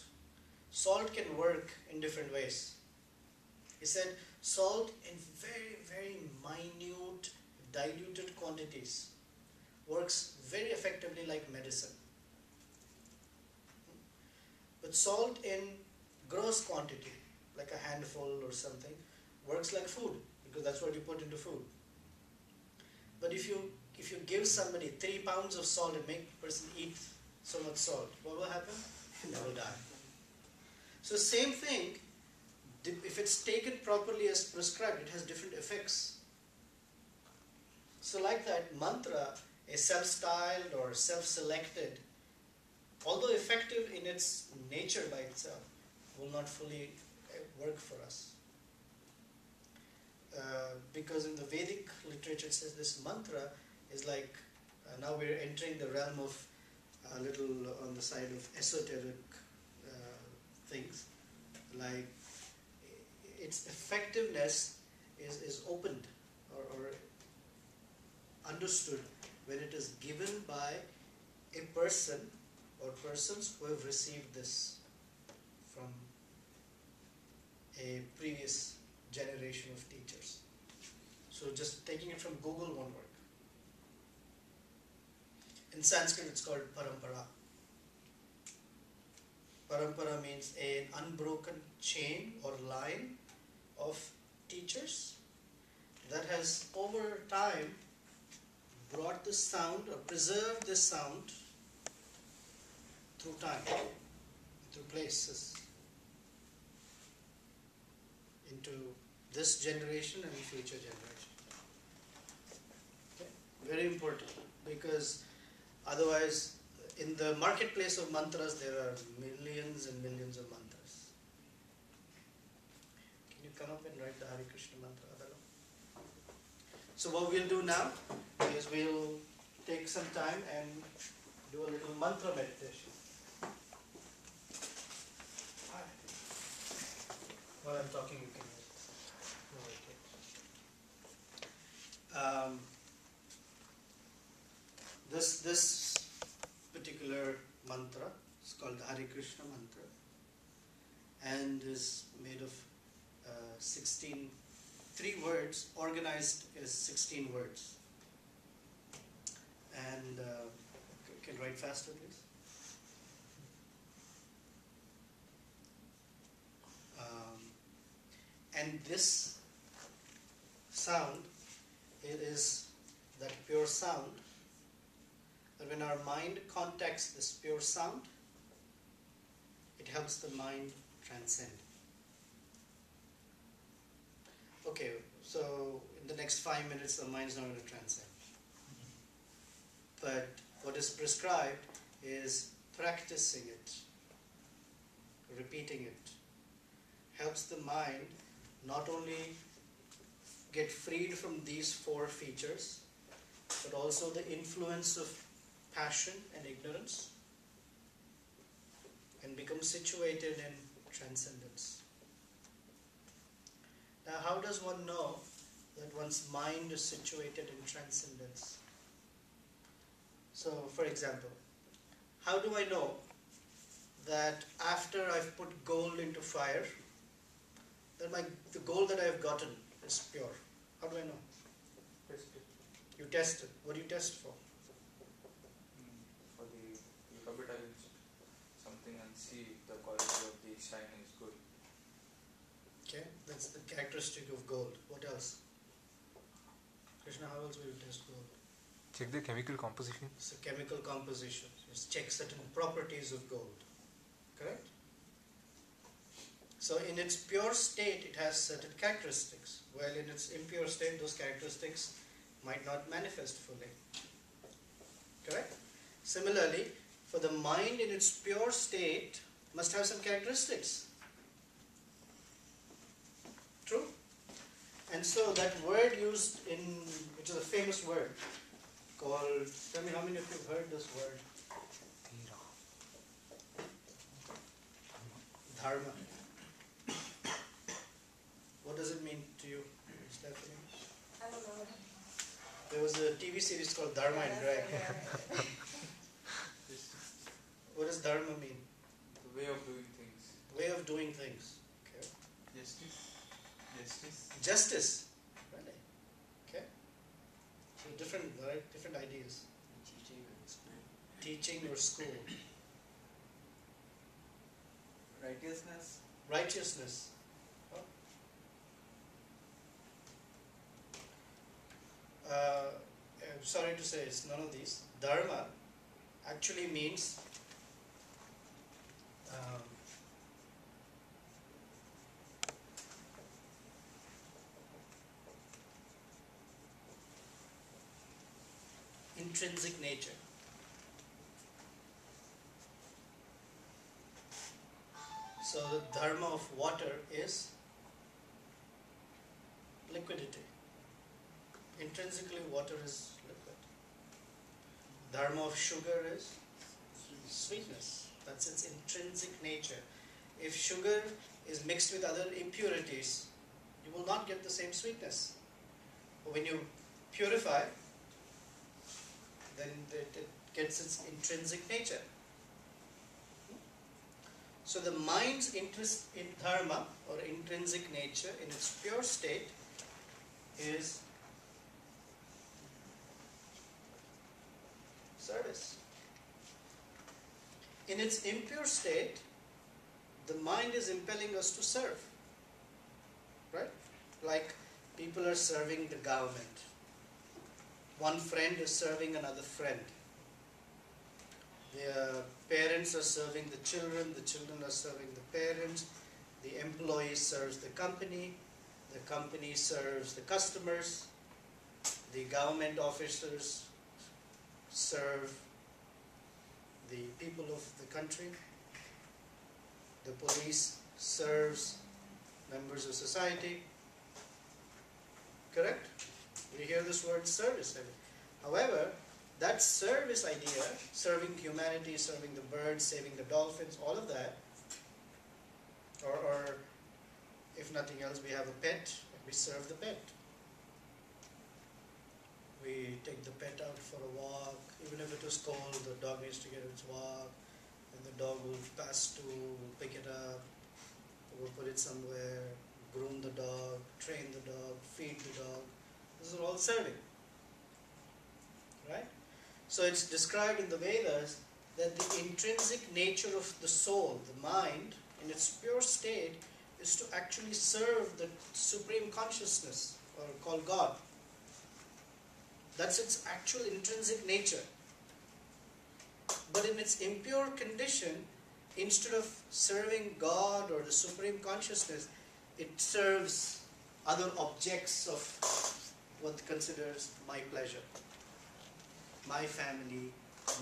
salt can work in different ways. He said, salt in very, very minute, diluted quantities works very effectively like medicine. But salt in gross quantity, like a handful or something, works like food, because that's what you put into food. But if you give somebody 3 pounds of salt and make the person eat so much salt, what will happen? They will die. So same thing, if it's taken properly as prescribed, it has different effects. So like that, mantra, a self-styled or self-selected, although effective in its nature by itself, will not fully work for us. Because in the Vedic literature it says this mantra is like, now we're entering the realm of a little on the side of esoteric things, like its effectiveness is opened or understood when it is given by a person or persons who have received this from a previous generation of teachers. So just taking it from Google won't work. In Sanskrit it's called parampara. Parampara means an unbroken chain or line of teachers that has over time brought this sound or preserved this sound through time, through places, into this generation and future generation. Okay? Very important, because otherwise in the marketplace of mantras there are millions and millions of mantras. Can you come up and write the Hare Krishna mantra? So what we'll do now is we'll take some time and do a little mantra meditation. While I'm talking, you can this particular mantra is called the Hare Krishna mantra and is made of 3 words organized as 16 words. And can you write faster, please? And this sound, it is that pure sound, that when our mind contacts this pure sound, it helps the mind transcend. Okay, so in the next 5 minutes the mind is not going to transcend. But what is prescribed is practicing it, repeating it. Helps the mind not only get freed from these 4 features, but also the influence of passion and ignorance, and become situated in transcendence. Now, how does one know that one's mind is situated in transcendence? So, for example, how do I know that after I've put gold into fire, that the gold that I've gotten is pure? How do I know? Test it. You test it. What do you test for? For the, you rub it against something and see if the quality of the shine is good. Okay, that's the characteristic of gold. What else? Krishna, how else will you test gold? Check the chemical composition. It's a chemical composition. Just check certain properties of gold. Correct? So in its pure state, it has certain characteristics. While in its impure state, those characteristics might not manifest fully. Correct? Similarly, for the mind in its pure state, must have some characteristics. True? And so that word used in, which is a famous word, called, tell me how many of you have heard this word? Dharma. What does it mean to you, Stephanie? I don't know. There was a TV series called Dharma and Greg. What does Dharma mean? The way of doing things. Way of doing things. Okay. Justice. Justice. Really? Okay. So different, right? Different ideas. Teaching or school. Righteousness. Righteousness. Oh. I'm sorry to say it's none of these. Dharma actually means intrinsic nature. So the dharma of water is liquidity. Intrinsically water is liquid. Dharma of sugar is sweetness. That's its intrinsic nature. If sugar is mixed with other impurities, you will not get the same sweetness. But when you purify, then it gets its intrinsic nature. So the mind's interest in dharma or intrinsic nature in its pure state is service. In its impure state, the mind is impelling us to serve. Right? Like people are serving the government. One friend is serving another friend. The parents are serving the children are serving the parents, the employee serves the company serves the customers, the government officers serve the people of the country, the police serves members of society. Correct? You hear this word service. However, that service idea, serving humanity, serving the birds, saving the dolphins, all of that, or if nothing else, we have a pet, and we serve the pet. We take the pet out for a walk, even if it was cold, the dog needs to get its walk, and the dog will pass to, we'll pick it up, we'll put it somewhere, groom the dog, train the dog, feed the dog. This is all serving. Right? So it's described in the Vedas that the intrinsic nature of the soul, the mind, in its pure state, is to actually serve the supreme consciousness, or called God. That's its actual intrinsic nature. But in its impure condition, instead of serving God or the supreme consciousness, it serves other objects of what it considers my pleasure. My family,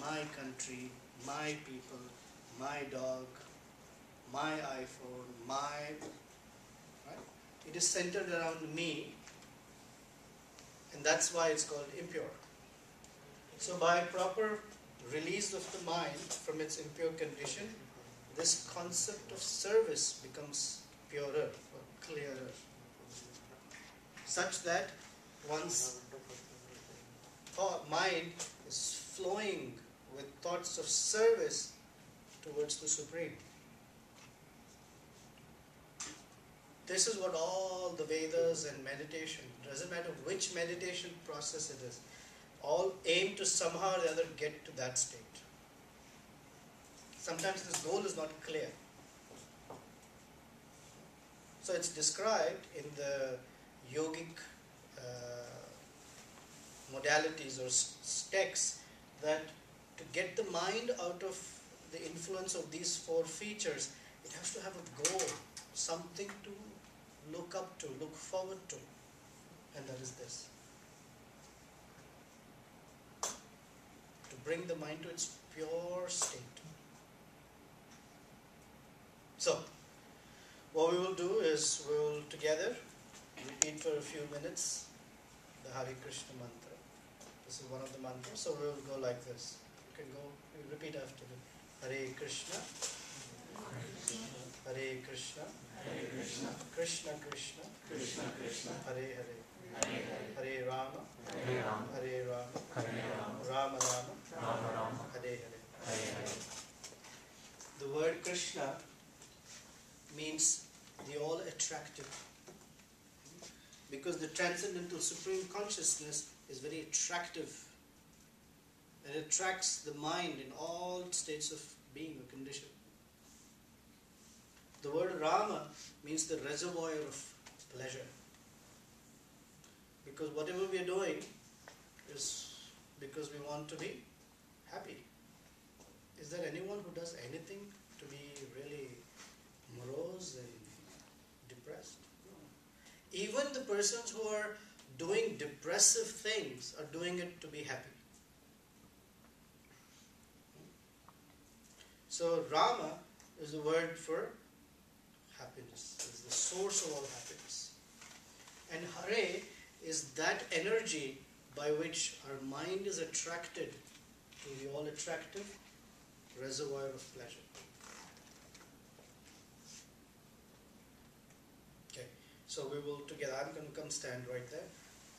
my country, my people, my dog, my iPhone, right? It is centered around me, and that's why it's called impure. So by proper release of the mind from its impure condition, this concept of service becomes purer or clearer, such that one's mind is flowing with thoughts of service towards the Supreme. This is what all the Vedas and meditation, doesn't matter which meditation process it is, all aim to somehow or the other get to that state. Sometimes this goal is not clear. So it's described in the yogic modalities or texts that to get the mind out of the influence of these four features, it has to have a goal, something to look up to, look forward to, and that is this. To bring the mind to its pure state. So, what we will do is we will together repeat for a few minutes the Hare Krishna mantra. This is one of the mantras, so we will go like this. You can go, you repeat after me. Hare Krishna, Hare Krishna, Krishna Krishna, Hare Hare, Hare Rama, Hare Rama, Rama Rama, Hare Hare. The word Krishna means the all attractive, because the transcendental supreme consciousness is very attractive. It attracts the mind in all states of being or condition. The word Rama means the reservoir of pleasure, because whatever we are doing is because we want to be happy. Is there anyone who does anything to be really morose and depressed? No. Even the persons who are doing depressive things are doing it to be happy. So Rama is the word for happiness, is the source of all happiness. And Hare is that energy by which our mind is attracted to the all attractive reservoir of pleasure. Okay, so we will together, I'm going to come stand right there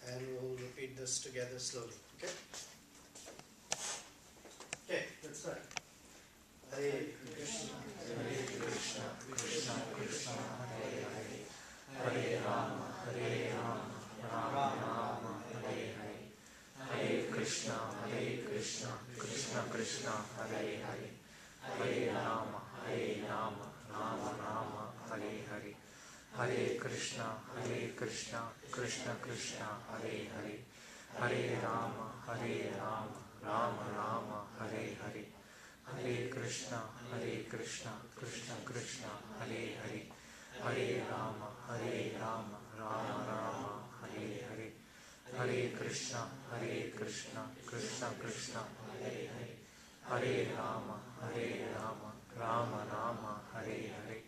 and we will repeat this together slowly. Okay? Okay, let's start. Hare Krishna, Krishna, Krishna Krishna, Hare Hare, Hare Rama, Rama Rama, Hare Hare, Hare Krishna, Krishna Krishna, Hare Hare, Hare Rama, Rama Rama, Hare Hare, Hare Krishna, Krishna Krishna, Hare Hare, Hare Rama, Rama Rama, Hare Hare, Hare Krishna, Krishna Krishna, Hare Hare, Hare Rama, Rama Rama, Hare Hare, Hare Krishna, Krishna Krishna, Hare Hare, Hare Rama, Rama Rama, Hare Hare,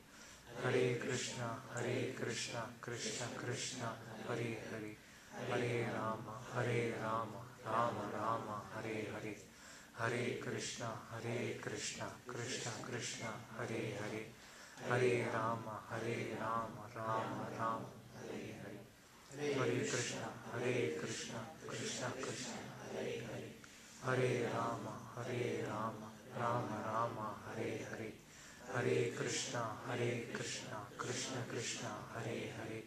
Hare Krishna, Krishna Krishna, Hare Hare, Hare Rama, Rama Rama, Hare Hare, Hare Krishna, Krishna Krishna, Hare Hare, Hare Rama, Rama Rama, Hare Hare, Hare Krishna, Krishna Krishna, Hare Hare,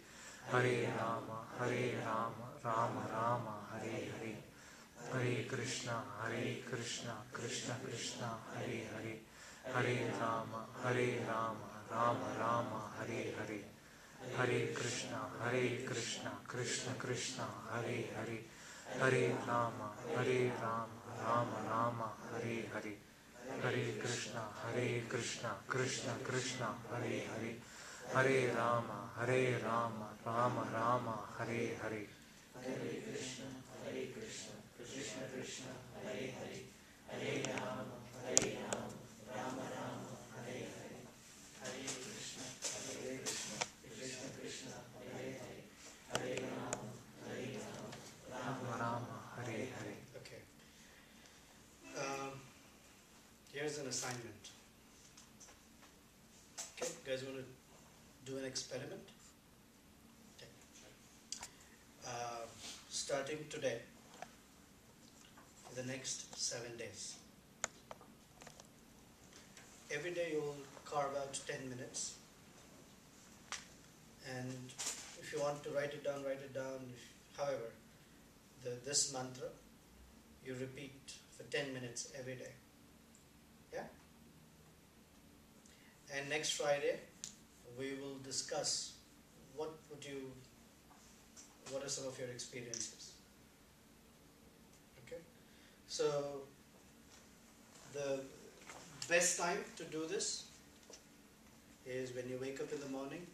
Hare Rama, Rama Rama, Hare Hare, Hare Krishna, Krishna Krishna, Hare Hare, Hare Rama, Rama Rama, Hare Hare, Hare Krishna, Krishna Krishna, Hare Hare, Hare Rama, Rama Rama, Hare Hare, Hare Krishna, Krishna Krishna, Hare Hare, Hare Rama, Rama Rama, Hare Hare, Hare Krishna, Krishna Krishna, Hare Hare, Hare Rama, Rama Rama, Hare Hare, Hare Krishna, Krishna Krishna, Hare Hare, Hare Rama, Rama Rama, Hare Hare, Hare Krishna, Krishna Krishna, Hare Hare, Hare Rama, Rama Rama, Hare Hare. Okay. Here's an assignment. Okay, you guys want to do an experiment? Okay. Starting today, for the next 7 days. Every day you will carve out 10 minutes. And if you want to write it down, write it down. However, this mantra, you repeat for 10 minutes every day. Yeah? And next Friday, we will discuss what are some of your experiences. So the best time to do this is when you wake up in the morning,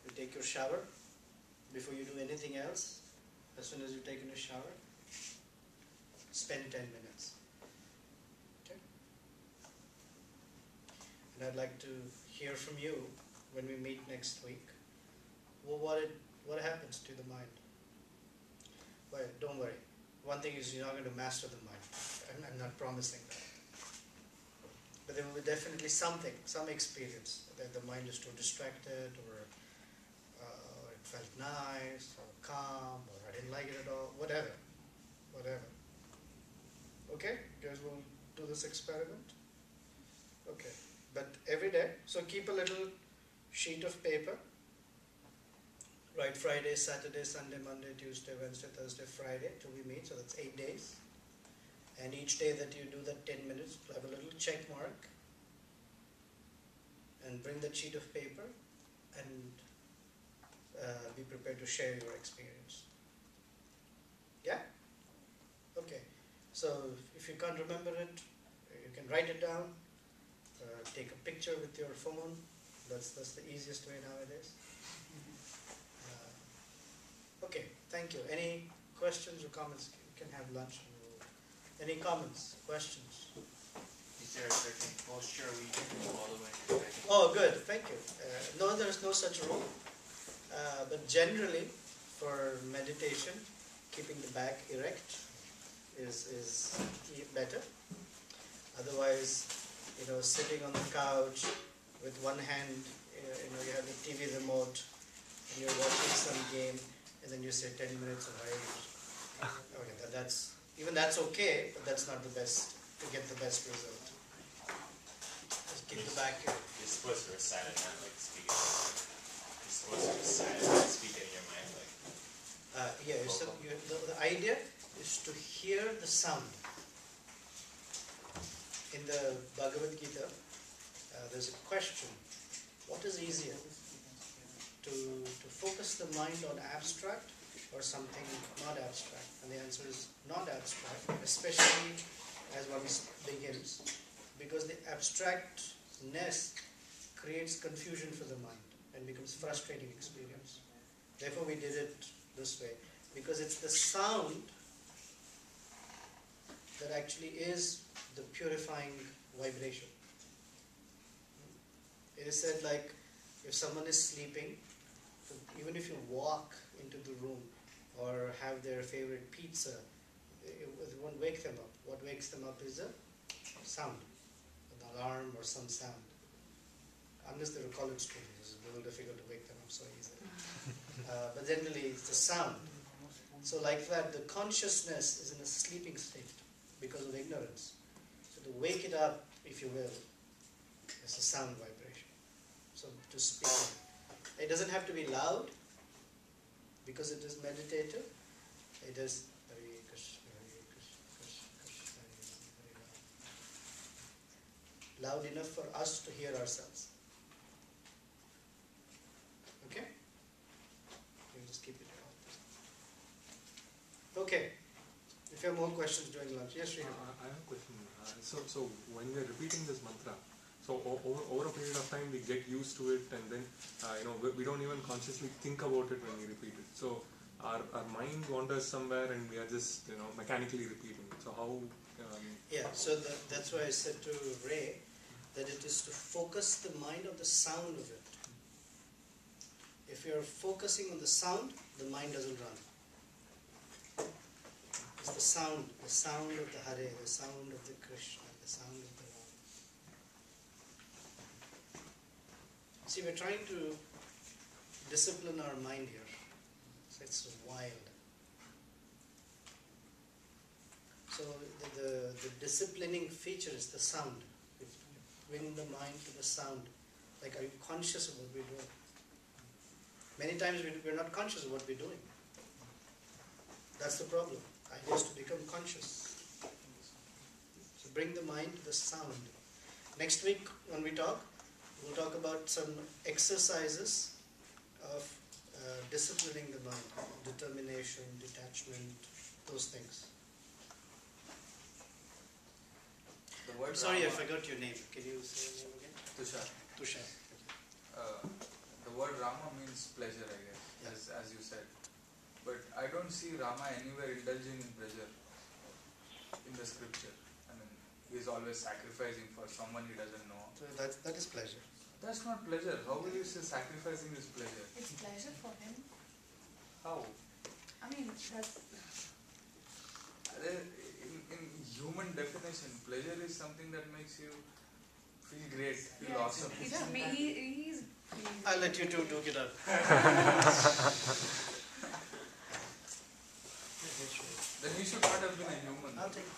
you take your shower. Before you do anything else, as soon as you take in a shower, spend 10 minutes. Okay? And I'd like to hear from you when we meet next week. Well, what happens to the mind? Well, don't worry. One thing is you're not going to master the mind. I'm not promising that. But there will be definitely something, some experience that the mind is too distracted, or it felt nice, or calm, or I didn't like it at all, whatever. Okay? You guys will do this experiment? Okay. But every day, so keep a little sheet of paper. Write Friday, Saturday, Sunday, Monday, Tuesday, Wednesday, Thursday, Friday till we meet, so that's 8 days. And each day that you do that 10 minutes, have a little check mark and bring that sheet of paper and be prepared to share your experience. Yeah? Okay. So if you can't remember it, you can write it down, take a picture with your phone. That's the easiest way nowadays. Okay, thank you. Any questions or comments? You can have lunch. Any comments, questions? Is there a certain posture we can follow when you're Oh, good. Thank you. No, there is no such rule. But generally, for meditation, keeping the back erect is better. Otherwise, sitting on the couch with one hand, you have the TV remote and you're watching some game, and then you say 10 minutes of high. Okay, that's okay, but that's not the best to get the best result. Just keep the back. You're supposed to recite it, not like speak it. You're supposed to recite it, not speak it in your mind, like. So the idea is to hear the sound. In the Bhagavad Gita, there's a question: what is easier, to focus the mind on abstract or something not abstract? And the answer is not abstract, especially as one begins, because the abstractness creates confusion for the mind and becomes frustrating experience. Therefore we did it this way, because it's the sound that actually is the purifying vibration. It is said, like, if someone is sleeping, even if you walk into the room or have their favorite pizza, it won't wake them up. What wakes them up is a sound, an alarm or some sound. Unless they're college students, it's a little difficult to wake them up so easily. But generally, it's the sound. So like that, the consciousness is in a sleeping state because of ignorance. So to wake it up, if you will, is a sound vibration. So to speak, it doesn't have to be loud, because it is meditative. It is very loud enough for us to hear ourselves. Okay? You just keep it on. Okay. If you have more questions during lunch. Yes, Srihan. I have a question. So when we are repeating this mantra, so over a period of time we get used to it, and then we don't even consciously think about it when we repeat it. So our mind wanders somewhere, and we are just mechanically repeating it. So how? So that's why I said to Ray that it is to focus the mind on the sound of it. If you're focusing on the sound, the mind doesn't run. It's the sound of the Hare, the sound of the Krishna, the sound of the Ram. See, we're trying to discipline our mind here. So it's wild. So the disciplining feature is the sound. You bring the mind to the sound. Like, are you conscious of what we're doing? Many times we're not conscious of what we're doing. That's the problem. Idea is to become conscious. So bring the mind to the sound. Next week when we talk, we'll talk about some exercises of disciplining the mind, determination, detachment, those things. The word Sorry, I Rama, forgot your name. Can you say your name again? Tushar. Tushar. The word Rama means pleasure, I guess, Yeah. as you said. But I don't see Rama anywhere indulging in pleasure in the scripture. I mean, he is always sacrificing for someone he doesn't know. So that is pleasure. That's not pleasure. How will you say sacrificing is pleasure? It's pleasure for him. How? I mean, that's. In human definition, pleasure is something that makes you feel great, feel Yeah, awesome. he's. I'll let you two duke it out. Then he should not have been a human. I'll take